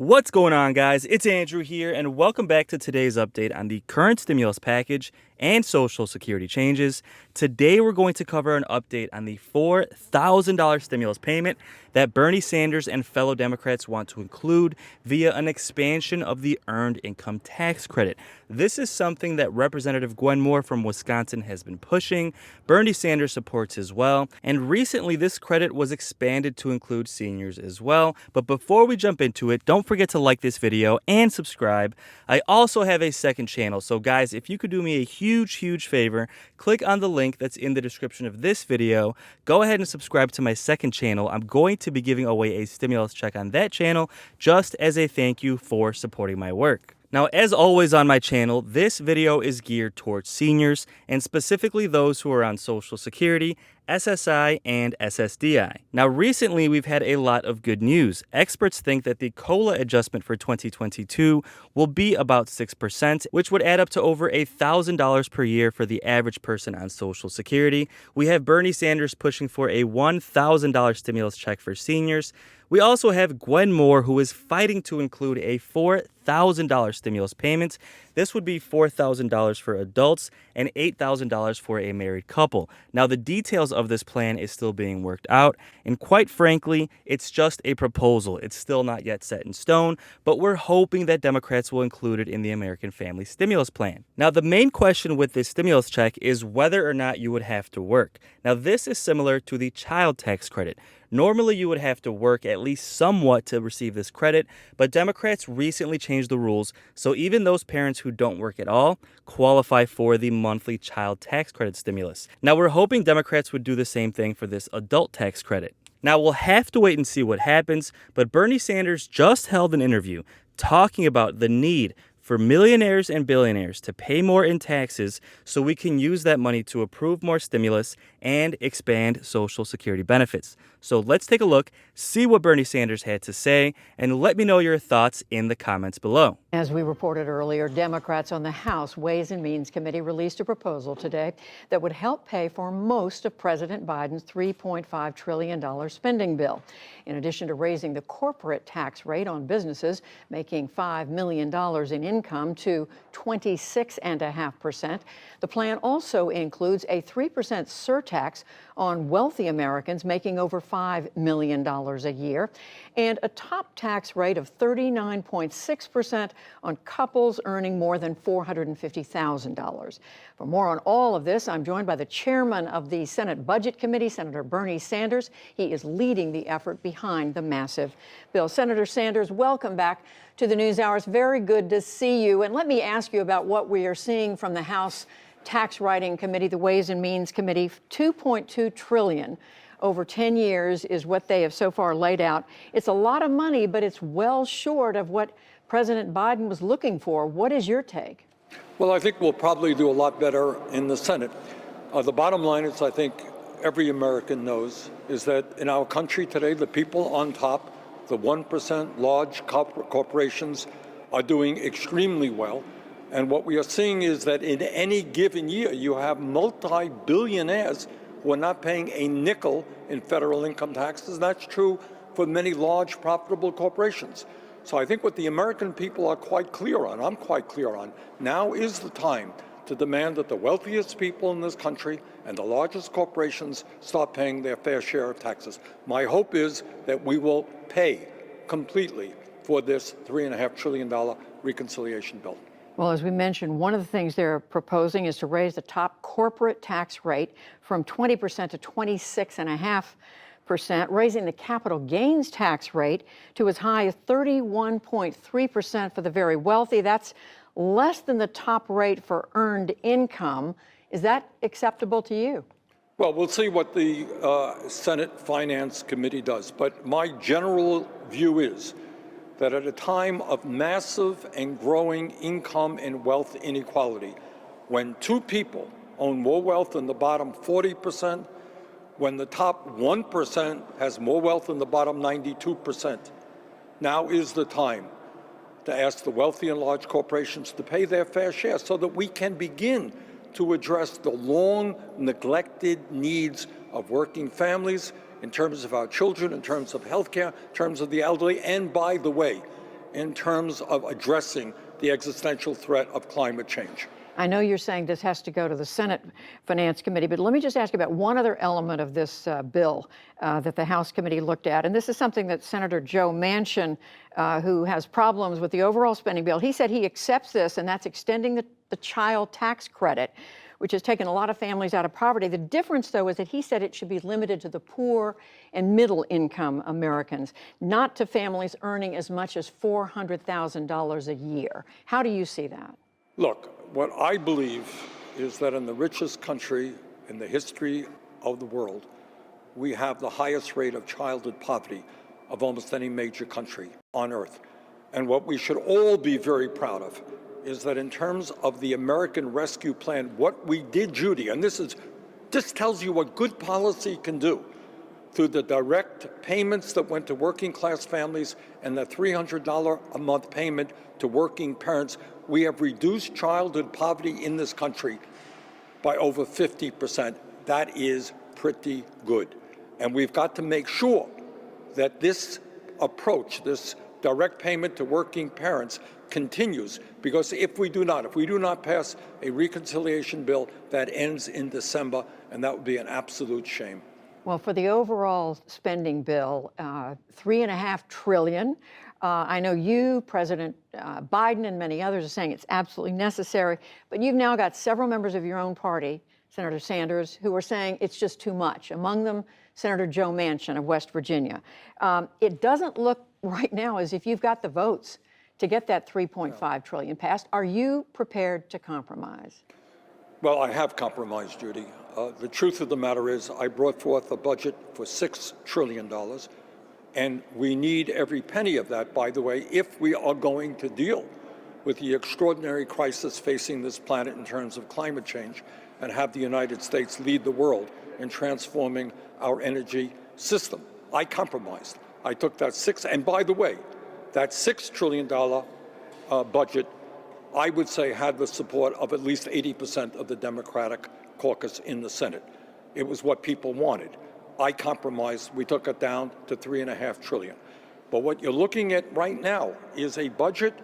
What's going on, guys? It's Andrew here, and welcome back to today's update on the current stimulus package and Social Security changes. Today, we're going to cover an update on the $4,000 stimulus payment that Bernie Sanders and fellow Democrats want to include via an expansion of the Earned Income Tax Credit. This is something that Representative Gwen Moore from Wisconsin has been pushing. Bernie Sanders supports as well, and recently this credit was expanded to include seniors as well. But before we jump into it, don't forget to like this video and subscribe. I also have a second channel, so guys, if you could do me a huge favor, click on the link that's in the description of this video. Go ahead and subscribe to my second channel. I'm going to be giving away a stimulus check on that channel just as a thank you for supporting my work. Now, as always on my channel, this video is geared towards seniors and specifically those who are on Social Security, SSI, and SSDI. Now, recently, we've had a lot of good news. Experts think that the COLA adjustment for 2022 will be about 6%, which would add up to over $1,000 per year for the average person on Social Security. We have Bernie Sanders pushing for a $1,000 stimulus check for seniors. We also have Gwen Moore, who is fighting to include a $4,000 stimulus payment. This would be $4,000 for adults and $8,000 for a married couple. Now, the details of this plan is still being worked out, and quite frankly, it's just a proposal. It's still not yet set in stone, but we're hoping that Democrats will include it in the American Family Stimulus Plan. Now, the main question with this stimulus check is whether or not you would have to work. Now, this is similar to the child tax credit. Normally, you would have to work at least somewhat to receive this credit, but Democrats recently changed the rules, so even those parents who don't work at all qualify for the monthly child tax credit stimulus. Now, we're hoping Democrats would do the same thing for this adult tax credit. Now, we'll have to wait and see what happens, but Bernie Sanders just held an interview talking about the need for millionaires and billionaires to pay more in taxes so we can use that money to approve more stimulus and expand Social Security benefits. So let's take a look, see what Bernie Sanders had to say, and let me know your thoughts in the comments below. As we reported earlier, Democrats on the House Ways and Means Committee released a proposal today that would help pay for most of President Biden's $3.5 trillion spending bill. In addition to raising the corporate tax rate on businesses making $5 million in income to 26.5%, the plan also includes a 3% surtax on wealthy Americans making over $5 million a year and a top tax rate of 39.6% on couples earning more than $450,000. For more on all of this, I'm joined by the chairman of the Senate Budget Committee, Senator Bernie Sanders. He is leading the effort behind the massive bill. Senator Sanders, welcome back to the News Hour. It's very good to see you. And let me ask you about what we are seeing from the House Tax Writing Committee, the Ways and Means Committee. $2.2 trillion over 10 years is what they have so far laid out. It's a lot of money, but it's well short of what President Biden was looking for. What is your take? Well, I think we'll probably do a lot better in the Senate. The bottom line is, I think every American knows, is that in our country today, the people on top, the 1% large corporations, are doing extremely well. And what we are seeing is that in any given year, you have multi-billionaires who are not paying a nickel in federal income taxes. That's true for many large, profitable corporations. So I think what the American people are quite clear on, I'm quite clear on, now is the time to demand that the wealthiest people in this country and the largest corporations start paying their fair share of taxes. My hope is that we will pay completely for this $3.5 trillion reconciliation bill. Well, as we mentioned, one of the things they're proposing is to raise the top corporate tax rate from 20% to 26.5%, raising the capital gains tax rate to as high as 31.3% for the very wealthy. That's less than the top rate for earned income. Is that acceptable to you? Well, we'll see what the Senate Finance Committee does. But my general view is that at a time of massive and growing income and wealth inequality, when two people own more wealth than the bottom 40%, when the top 1% has more wealth than the bottom 92%, now is the time to ask the wealthy and large corporations to pay their fair share so that we can begin to address the long neglected needs of working families in terms of our children, in terms of health care, in terms of the elderly. And by the way, in terms of addressing the existential threat of climate change. I know you're saying this has to go to the Senate Finance Committee, but let me just ask you about one other element of this bill that the House committee looked at. And this is something that Senator Joe Manchin, who has problems with the overall spending bill, he said he accepts this, and that's extending the child tax credit, which has taken a lot of families out of poverty. The difference, though, is that he said it should be limited to the poor and middle-income Americans, not to families earning as much as $400,000 a year. How do you see that? Look, what I believe is that in the richest country in the history of the world, we have the highest rate of childhood poverty of almost any major country on earth. And what we should all be very proud of is that in terms of the American Rescue Plan, what we did, Judy, and this tells you what good policy can do, through the direct payments that went to working class families and the $300 a month payment to working parents, we have reduced childhood poverty in this country by over 50%. That is pretty good. And we've got to make sure that this approach, this direct payment to working parents, continues, because if we do not pass a reconciliation bill that ends in December, and that would be an absolute shame. Well, for the overall spending bill, $3.5 trillion. I know you, President Biden, and many others are saying it's absolutely necessary, but you've now got several members of your own party, Senator Sanders, who are saying it's just too much. Among them, Senator Joe Manchin of West Virginia. It doesn't look right now as if you've got the votes to get that $3.5 trillion passed. Are you prepared to compromise? Well, I have compromised, Judy. The truth of the matter is I brought forth a budget for $6 trillion, and we need every penny of that, by the way, if we are going to deal with the extraordinary crisis facing this planet in terms of climate change and have the United States lead the world in transforming our energy system. I compromised. I took that and by the way, that $6 trillion budget, I would say, had the support of at least 80% of the Democratic caucus in the Senate. It was what people wanted. I compromised. We took it down to $3.5 trillion. But what you're looking at right now is a budget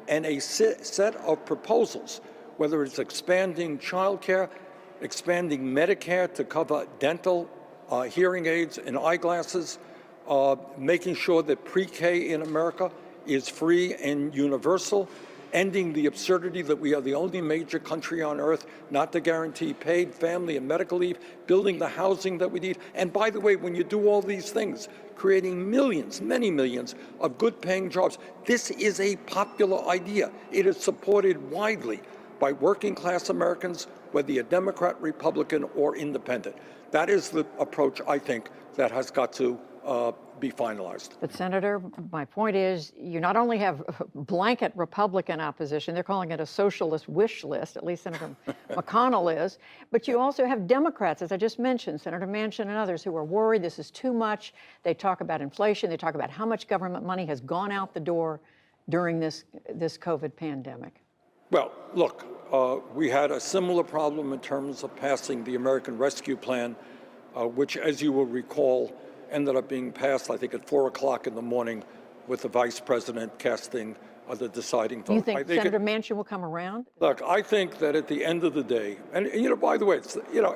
and a set of proposals, whether it's expanding childcare, expanding Medicare to cover dental, hearing aids, and eyeglasses, making sure that pre-K in America is free and universal, ending the absurdity that we are the only major country on earth not to guarantee paid family and medical leave, building the housing that we need. And by the way, when you do all these things, creating millions, many millions of good-paying jobs, this is a popular idea. It is supported widely by working-class Americans, whether you're Democrat, Republican, or independent. That is the approach, I think, that has got to be finalized. But Senator, my point is, you not only have blanket Republican opposition, they're calling it a socialist wish list, at least Senator McConnell is, but you also have Democrats, as I just mentioned, Senator Manchin and others, who are worried this is too much. They talk about inflation. They talk about how much government money has gone out the door during this COVID pandemic. Well, look, we had a similar problem in terms of passing the American Rescue Plan, which, as you will recall, ended up being passed, I think, at 4 o'clock in the morning with the vice president casting the deciding vote. Do you think Senator Manchin will come around? Look, I think that at the end of the day, and by the way,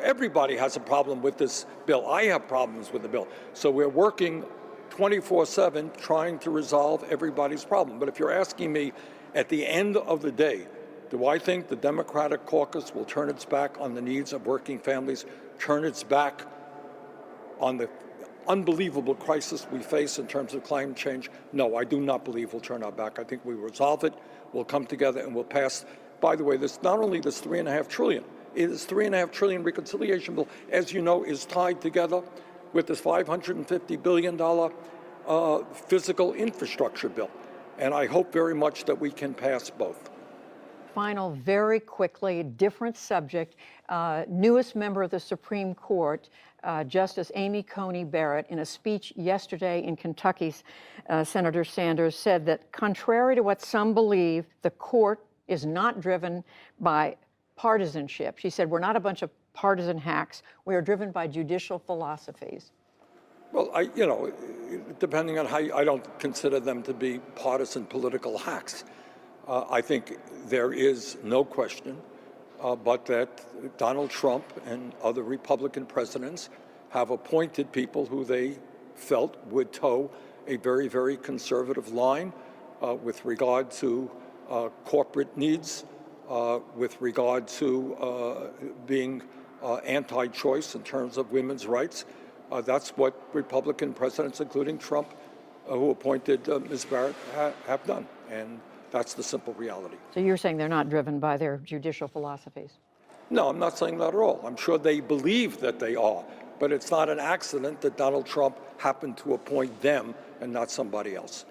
everybody has a problem with this bill. I have problems with the bill. So we're working 24/7 trying to resolve everybody's problem. But if you're asking me, at the end of the day, do I think the Democratic caucus will turn its back on the needs of working families, turn its back on the unbelievable crisis we face in terms of climate change? No, I do not believe we'll turn our back. I think we resolve it, we'll come together, and we'll pass. By the way, this not only this $3.5 trillion, it is $3.5 trillion reconciliation bill, as you know, is tied together with this $550 billion physical infrastructure bill. And I hope very much that we can pass both. Final, very quickly, different subject. Newest member of the Supreme Court, Justice Amy Coney Barrett, in a speech yesterday in Kentucky, Senator Sanders said that contrary to what some believe, the court is not driven by partisanship. She said, we're not a bunch of partisan hacks. We are driven by judicial philosophies. Well, depending on how I don't consider them to be partisan political hacks. I think there is no question but that Donald Trump and other Republican presidents have appointed people who they felt would toe a very, very conservative line with regard to corporate needs, with regard to being anti-choice in terms of women's rights. That's what Republican presidents, including Trump, who appointed Ms. Barrett, have done. And that's the simple reality. So you're saying they're not driven by their judicial philosophies? No, I'm not saying that at all. I'm sure they believe that they are. But it's not an accident that Donald Trump happened to appoint them and not somebody else.